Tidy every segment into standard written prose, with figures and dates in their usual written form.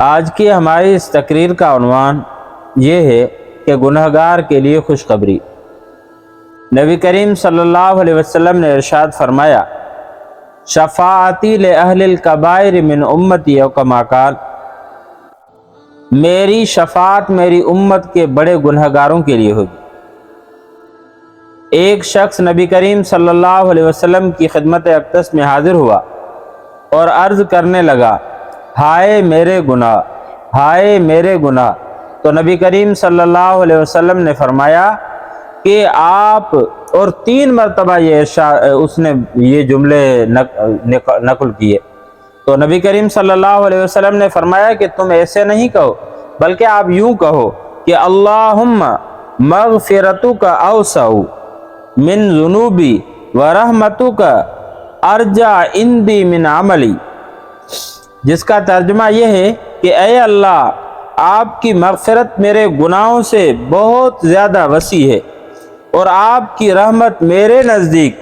آج کی ہماری اس تقریر کا عنوان یہ ہے کہ گنہگار کے لیے خوشخبری۔ نبی کریم صلی اللہ علیہ وسلم نے ارشاد فرمایا، شفاعتی لأہل الکبائر من امتی، او کما قال، میری شفاعت میری امت کے بڑے گنہگاروں کے لیے ہوگی۔ ایک شخص نبی کریم صلی اللہ علیہ وسلم کی خدمت اقدس میں حاضر ہوا اور عرض کرنے لگا، ہائے میرے گناہ، ہائے میرے گناہ۔ تو نبی کریم صلی اللہ علیہ وسلم نے فرمایا کہ آپ، اور 3 مرتبہ اس نے یہ جملے نقل کیے۔ تو نبی کریم صلی اللہ علیہ وسلم نے فرمایا کہ تم ایسے نہیں کہو، بلکہ آپ یوں کہو کہ اللہم مغفرتک اوسع من ذنوبی ورحمتک ارجع عندی من عملی، جس کا ترجمہ یہ ہے کہ اے اللہ، آپ کی مغفرت میرے گناہوں سے بہت زیادہ وسیع ہے، اور آپ کی رحمت میرے نزدیک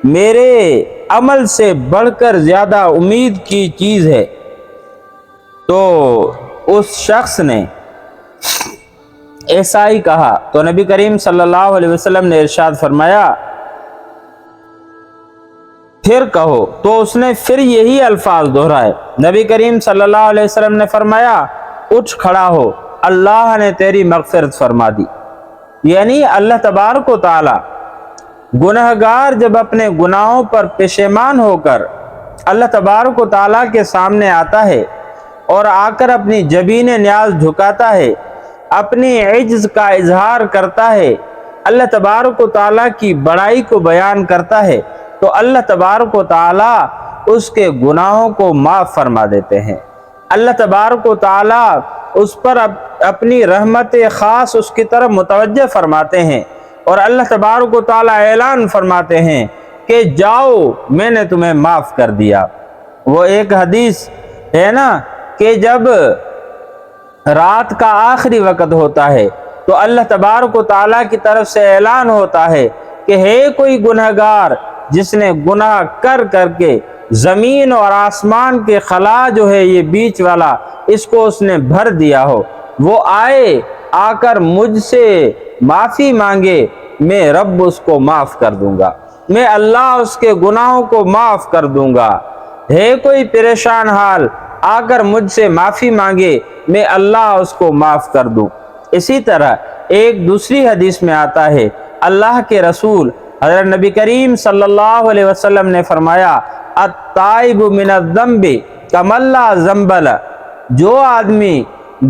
میرے عمل سے بڑھ کر زیادہ امید کی چیز ہے۔ تو اس شخص نے ایسا ہی کہا تو نبی کریم صلی اللہ علیہ وسلم نے ارشاد فرمایا، پھر کہو۔ تو اس نے پھر یہی الفاظ دہرائے۔ نبی کریم صلی اللہ علیہ وسلم نے فرمایا، اٹھ کھڑا ہو، اللہ نے تیری مغفرت فرما دی۔ یعنی اللہ تبارک و تعالی گنہگار جب اپنے گناہوں پر پشیمان ہو کر اللہ تبارک و تعالی کے سامنے آتا ہے اور آ کر اپنی جبین نیاز جھکاتا ہے، اپنی عجز کا اظہار کرتا ہے، اللہ تبارک و تعالی کی بڑائی کو بیان کرتا ہے، تو اللہ تبارک و تعالی اس کے گناہوں کو معاف فرما دیتے ہیں۔ اللہ تبارک و تعالی اس پر اپنی رحمت خاص اس کی طرف متوجہ فرماتے ہیں، اور اللہ تبارک و تعالی اعلان فرماتے ہیں کہ جاؤ، میں نے تمہیں معاف کر دیا۔ وہ ایک حدیث ہے نا کہ جب رات کا آخری وقت ہوتا ہے تو اللہ تبارک و تعالی کی طرف سے اعلان ہوتا ہے کہ ہے کوئی گنہگار جس نے گناہ کر کر کے زمین اور آسمان کے خلا جو ہے یہ بیچ والا، اس کو اس نے بھر دیا ہو، وہ آئے، آ کر مجھ سے معافی مانگے، میں رب اس کو معاف کر دوں گا، میں اللہ اس کے گناہوں کو معاف کر دوں گا۔ ہے کوئی پریشان حال، آ کر مجھ سے معافی مانگے، میں اللہ اس کو معاف کر دوں۔ اسی طرح ایک دوسری حدیث میں آتا ہے، اللہ کے رسول حضرت نبی کریم صلی اللہ علیہ وسلم نے فرمایا، التائب من الذنب کمن لا ذنب لہ، جو آدمی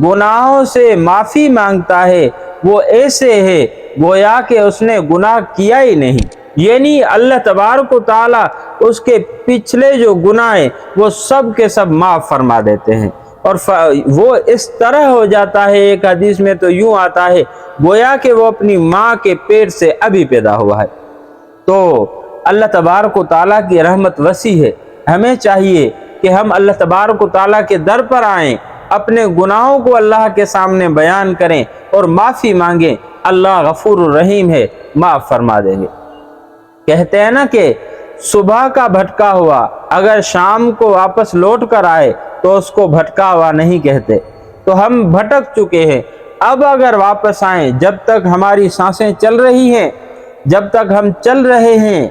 گناہوں سے معافی مانگتا ہے وہ ایسے ہے گویا کہ اس نے گناہ کیا ہی نہیں۔ یعنی اللہ تبارک و تعالی اس کے پچھلے جو گناہ ہیں وہ سب کے سب معاف فرما دیتے ہیں، اور وہ اس طرح ہو جاتا ہے، ایک حدیث میں تو یوں آتا ہے گویا کہ وہ اپنی ماں کے پیٹ سے ابھی پیدا ہوا ہے۔ تو اللہ تبارک و تعالیٰ کی رحمت وسیع ہے، ہمیں چاہیے کہ ہم اللہ تبارک و تعالیٰ کے در پر آئیں، اپنے گناہوں کو اللہ کے سامنے بیان کریں اور معافی مانگیں، اللہ غفور الرحیم ہے، معاف فرما دیں گے۔ کہتے ہیں نا کہ صبح کا بھٹکا ہوا اگر شام کو واپس لوٹ کر آئے تو اس کو بھٹکا ہوا نہیں کہتے۔ تو ہم بھٹک چکے ہیں، اب اگر واپس آئیں، جب تک ہماری سانسیں چل رہی ہیں، جب تک ہم چل رہے ہیں،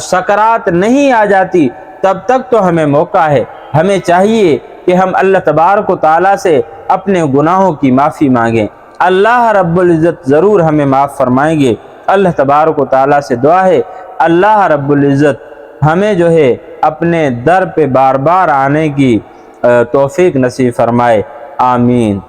سکرات نہیں آ جاتی، تب تک تو ہمیں موقع ہے۔ ہمیں چاہیے کہ ہم اللہ تبارک و تعالیٰ سے اپنے گناہوں کی معافی مانگیں، اللہ رب العزت ضرور ہمیں معاف فرمائیں گے۔ اللہ تبارک و تعالیٰ سے دعا ہے اللہ رب العزت ہمیں جو ہے اپنے در پہ بار بار آنے کی توفیق نصیب فرمائے، آمین۔